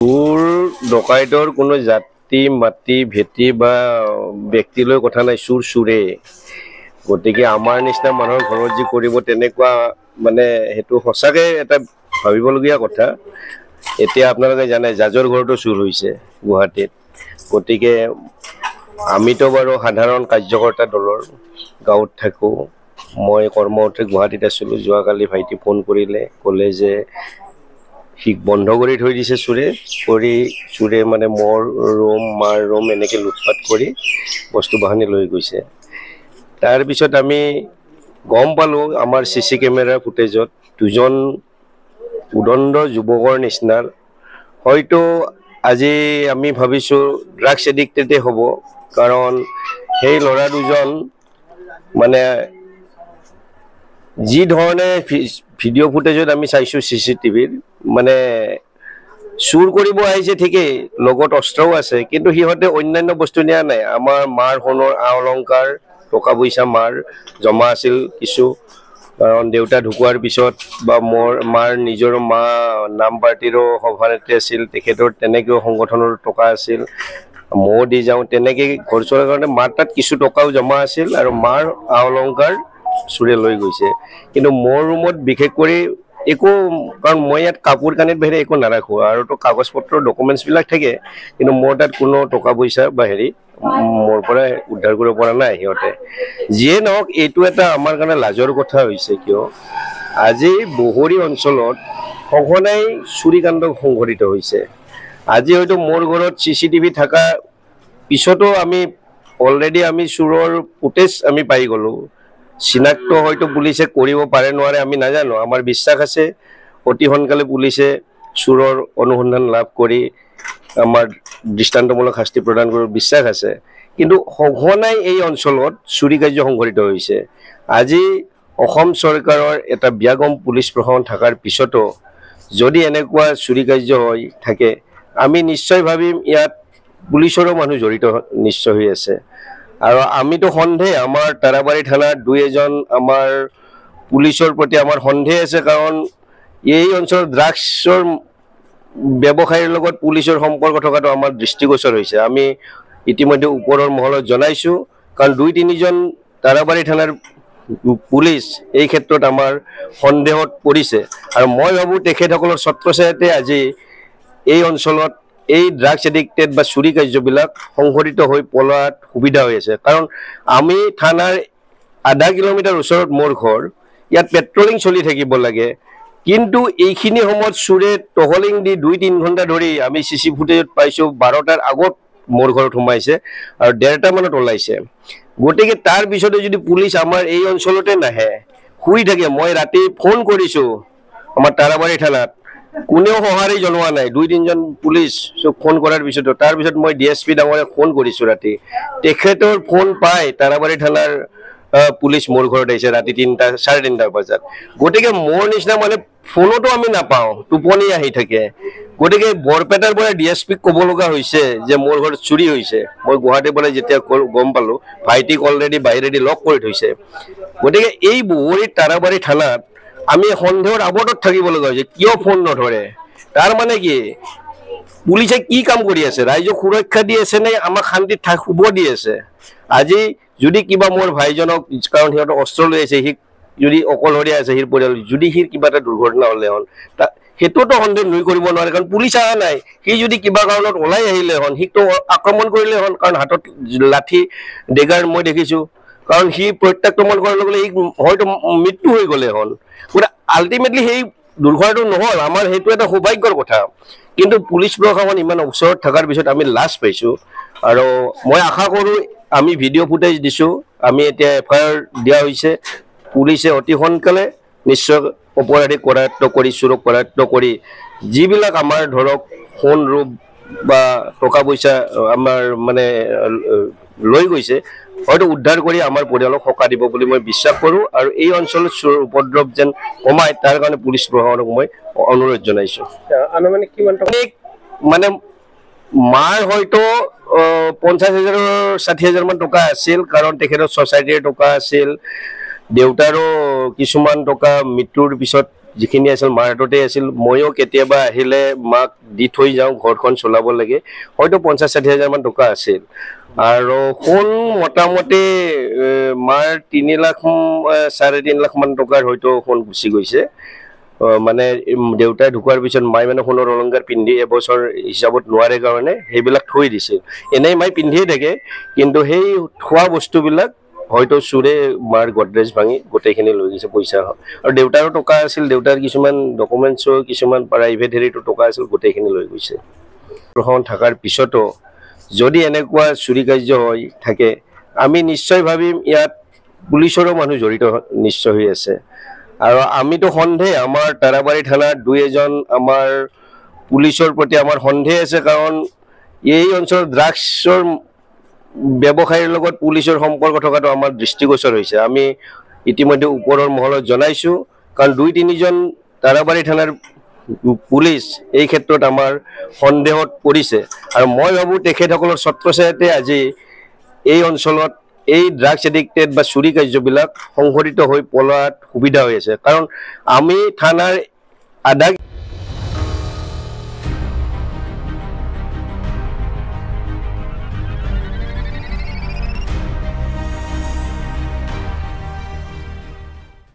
চোৰ ডকাইতৰ কোনো জাতি মাটি ভেটি বা ব্যক্তিলৈ কথা নাই, চোৰ চোৰে। গতিকে আমাৰ নিচিনা মানুহৰ ঘৰত যি কৰিব তেনেকুৱা মানে সেইটো সঁচাকে এটা ভাবিবলগীয়া কথা। এতিয়া আপোনালোকে জানে জাজৰ ঘৰতো চোৰ হৈছে গুৱাহাটীত। গতিকে আমিতো বাৰু সাধাৰণ কাৰ্যকৰ্তা দলৰ, গাঁৱত থাকোঁ। মই কৰ্মসূত্ৰে গুৱাহাটীত আছিলোঁ। যোৱাকালি ভাইটি ফোন কৰিলে, ক'লে যে ঠিক বন্ধ কৰি থৈ দিছে চোৰে মানে মোৰ ৰুম মাৰ ৰুম এনেকৈ লুটপাট কৰি বস্তু বাহানি লৈ গৈছে। তাৰপিছত আমি গম পালোঁ আমাৰ CC কেমেৰা ফুটেজত দুজন উদণ্ড যুৱকৰ নিচিনাৰ হয়তো আজি আমি ভাবিছোঁ ড্ৰাগছ এডিক্টেডে হ'ব, কাৰণ সেই ল'ৰা দুজন মানে যি ধৰণে ভিডিঅ' ফুটেজত আমি চাইছোঁ CCTVৰ মানে চুৰ কৰিব আহিছে ঠিকেই, লগত অস্ত্ৰও আছে, কিন্তু সিহঁতে অন্যান্য বস্তু নিয়া নাই। আমাৰ মাৰ সোণৰ অলংকাৰ টকা পইচা মাৰ জমা আছিল কিছু, কাৰণ দেউতা ঢুকোৱাৰ পিছত বা মাৰ নিজৰ মা নাম পাৰ্টিৰো সভানেত্ৰী আছিল, তেখেতৰ তেনেকৈও সংগঠনৰ টকা আছিল, ময়ো দি যাওঁ। তেনেকৈ ঘৰ চলাৰ কাৰণে মাৰ তাত কিছু টকাও জমা আছিল আৰু মাৰ অলংকাৰ চোৰে লৈ গৈছে। কিন্তু মোৰ ৰুমত বিশেষ কৰি একো, কাৰণ মই ইয়াত কাপোৰ কানিৰ বাহিৰে একো নাৰাখোঁ, আৰু তো কাগজ পত্ৰ ডকুমেণ্টছবিলাক থাকে, কিন্তু মোৰ তাত কোনো টকা পইচা বা মোৰ পৰা উদ্ধাৰ কৰিব পৰা নাই সিহঁতে। যিয়ে নহওক, এইটো এটা আমাৰ কাৰণে লাজৰ কথা হৈছে, কিয় আজি বহৰী অঞ্চলত সঘনাই চুৰিকাণ্ড সংঘটিত হৈছে। আজি হয়তো মোৰ ঘৰত CCTV থকা পিছতো আমি অলৰেডি চোৰৰ ফুটেজ আমি পাই গ'লোঁ। চিনাক্ত হয়তো পুলিচে কৰিব পাৰে নোৱাৰে আমি নাজানো। আমাৰ বিশ্বাস আছে অতি সোনকালে পুলিচে চোৰৰ অনুসন্ধান লাভ কৰি আমাৰ দৃষ্টান্তমূলক শাস্তি প্ৰদান কৰাৰ বিশ্বাস আছে। কিন্তু সঘনাই এই অঞ্চলত চুৰি কাৰ্য সংঘটিত হৈছে। আজি অসম চৰকাৰৰ এটা ব্যাগম পুলিচ প্ৰশাসন থকাৰ পিছতো যদি এনেকুৱা চুৰি কাৰ্য হৈ থাকে, আমি নিশ্চয় ভাবিম ইয়াত পুলিচৰো মানুহ জড়িত নিশ্চয় হৈ আছে। আৰু আমিতো সন্দেহ, আমাৰ তাৰাবাৰী থানাত দুই এজন আমাৰ পুলিচৰ প্ৰতি আমাৰ সন্দেহ আছে, কাৰণ এই অঞ্চলত ড্ৰাগছৰ ব্যৱসায়ীৰ লগত পুলিচৰ সম্পৰ্ক থকাটো আমাৰ দৃষ্টিগোচৰ হৈছে। আমি ইতিমধ্যে ওপৰৰ মহলত জনাইছোঁ, কাৰণ দুই তিনিজন তাৰাবাৰী থানাৰ পুলিচ এই ক্ষেত্ৰত আমাৰ সন্দেহত পৰিছে। আৰু মই ভাবোঁ তেখেতসকলৰ ছত্ৰছায়াতে আজি এই অঞ্চলত এই ড্ৰাগছ এডিক্টেড বা চুৰি কাৰ্যবিলাক সংঘটিত হৈ পলাত সুবিধা হৈ আছে। কাৰণ আমি থানাৰ আধা কিলোমিটাৰ ওচৰত মোৰ ঘৰ, ইয়াত পেট্ৰলিং চলি থাকিব লাগে, কিন্তু এইখিনি সময়ত চোৰে টহলিং দি 2-3 ঘণ্টা ধৰি আমি CC ফুটেজত পাইছোঁ 12টাৰ আগত মোৰ ঘৰত সোমাইছে আৰু 1:30 মানত ওলাইছে। গতিকে তাৰ পিছতে যদি পুলিচ আমাৰ এই অঞ্চলতে নাহে, শুই থাকে, মই ৰাতি ফোন কৰিছোঁ আমাৰ তাৰাবাৰী থানাত, কোনেও সঁহাৰি জনোৱা নাই। 2-3জন পুলিচ ফোন কৰাৰ পিছতো, তাৰপিছত মই DSP ডাঙৰীয়াক ফোন কৰিছোঁ ৰাতি, তেখেতৰ ফোন পাই তাৰাবাৰী থানাৰ পুলিচ মোৰ ঘৰত আহিছে ৰাতি 3:30 বজাত। গতিকে মোৰ নিচিনা মানে ফোনতো আমি নাপাওঁ, টোপনি আহি থাকে। গতিকে বৰপেটাৰ পৰা DSPক ক'ব লগা হৈছে যে মোৰ ঘৰত চুৰি হৈছে। মই গুৱাহাটীৰ পৰা যেতিয়া গম পালোঁ, ভাইটিক অলৰেডি বাহিৰেদি লক কৰি থৈছে। গতিকে এই বহৰীৰ তাৰাবাৰী থানাত আমি সন্দেহৰ আৱৰ্তত থাকিব লগা হৈছে, কিয় ফোন নধৰে? তাৰ মানে কি, পুলিচে কি কাম কৰি আছে? ৰাইজক সুৰক্ষা দি আছে নে আমাক শান্তিত শুব দি আছে? আজি যদি কিবা মোৰ ভাইজনক, কাৰণ সিহঁতক অস্ত্ৰ লৈ আছে, সি যদি অকলশৰীয়া আছে, সিৰ পৰিয়াল, যদি সিৰ কিবা এটা দুৰ্ঘটনা হ'লে হ'ল, সেইটোতো সন্দেহ নুই কৰিব নোৱাৰে, কাৰণ পুলিচ অহা নাই। সি যদি কিবা কাৰণত ওলাই আহিলে হ'ল, সিকতো আক্ৰমণ কৰিলে হ'ল, কাৰণ হাতত লাঠি ডেগাৰ মই দেখিছোঁ, কাৰণ সি প্ৰত্যাক্ৰমণ কৰাৰ লগে লগে হয়তো মৃত্যু হৈ গ'লে হ'ল। গতিকে আল্টিমেটলি সেই দুৰ্ঘটনাটো নহ'ল, আমাৰ সেইটো এটা সৌভাগ্যৰ কথা। কিন্তু পুলিচ প্ৰশাসন ইমান ওচৰত থকাৰ পিছত আমি লাজ পাইছোঁ। আৰু মই আশা কৰোঁ, আমি ভিডিঅ' ফুটেজ দিছোঁ, আমি এতিয়া FIR দিয়া হৈছে, পুলিচে অতি সোনকালে নিশ্চয় অপৰাধীক কৰায়ত্ব কৰি, চোৰক কৰায়ত্ব কৰি, যিবিলাক আমাৰ ধৰক সোণ ৰূপ বা টকা পইচা আমাৰ মানে লৈ গৈছে, হয়তো উদ্ধাৰ কৰি আমাৰ পৰিয়ালক সকাহ দিব বুলি মই বিশ্বাস কৰোঁ। আৰু এই অঞ্চলত চোৰ উপদ্ৰৱ যেন কমায়, তাৰ কাৰণে পুলিচ প্ৰশাসনক মই অনুৰোধ জনাইছোঁ। মানে মাৰ হয়তো 50,000-60,000 মান টকা আছিল, কাৰণ তেখেতৰ ছ'চাইটিৰ টকা আছিল, দেউতাৰো কিছুমান টকা মৃত্যুৰ পিছত যিখিনি আছিল মাৰ হাততে আছিল ময়ো কেতিয়াবা আহিলে মাক দি থৈ যাওঁ ঘৰখন চলাব লাগে হয়তো 50-60 হাজাৰ মান টকা আছিল আৰু সোণ মোটামুটি মাৰ 3 লাখ 3.5 লাখ মান টকাৰ হয়তো সোণ গুচি গৈছে মানে দেউতাই ঢুকোৱাৰ পিছত মাই মানে সোণৰ অলংকাৰ পিন্ধি এবছৰ হিচাপত নোৱাৰে কাৰণে সেইবিলাক থৈ দিছিল এনেই মাই পিন্ধিয়ে থাকে কিন্তু সেই থোৱা বস্তুবিলাক হয়তো চুৰে মাৰ গডৰেজ ভাঙি গোটেইখিনি লৈ গৈছে পইচা আৰু দেউতাৰো টকা আছিল দেউতাৰ কিছুমান ডকুমেণ্টছো কিছুমান প্ৰাইভেট হেৰিটো টকা আছিল গোটেইখিনি লৈ গৈছে প্ৰশাসন থকাৰ পিছতো যদি এনেকুৱা চুৰি কাৰ্য হৈ থাকে আমি নিশ্চয় ভাবিম ইয়াত পুলিচৰো মানুহ জড়িত নিশ্চয় হৈ আছে আৰু আমিতো সন্দেহ আমাৰ তাৰাবাৰী থানাৰ 2-এজন আমাৰ পুলিচৰ প্ৰতি আমাৰ সন্দেহ আছে কাৰণ এই অঞ্চলত ড্ৰাগছৰ ব্যৱসায়ীৰ লগত পুলিচৰ সম্পৰ্ক থকাটো আমাৰ দৃষ্টিগোচৰ হৈছে আমি ইতিমধ্যে ওপৰৰ মহলত জনাইছো কাৰণ 2-3জন তাৰাবাৰী থানাৰ পুলিচ এই ক্ষেত্ৰত আমাৰ সন্দেহত পৰিছে আৰু মই ভাবো তেখেতসকলৰ ছত্ৰছায়াতে আজি এই অঞ্চলত এই ড্ৰাগছ এডিক্টেড বা চুৰি কাৰ্যবিলাক সংঘটিত হৈ পলাত সুবিধা হৈ আছে কাৰণ আমি থানাৰ আধা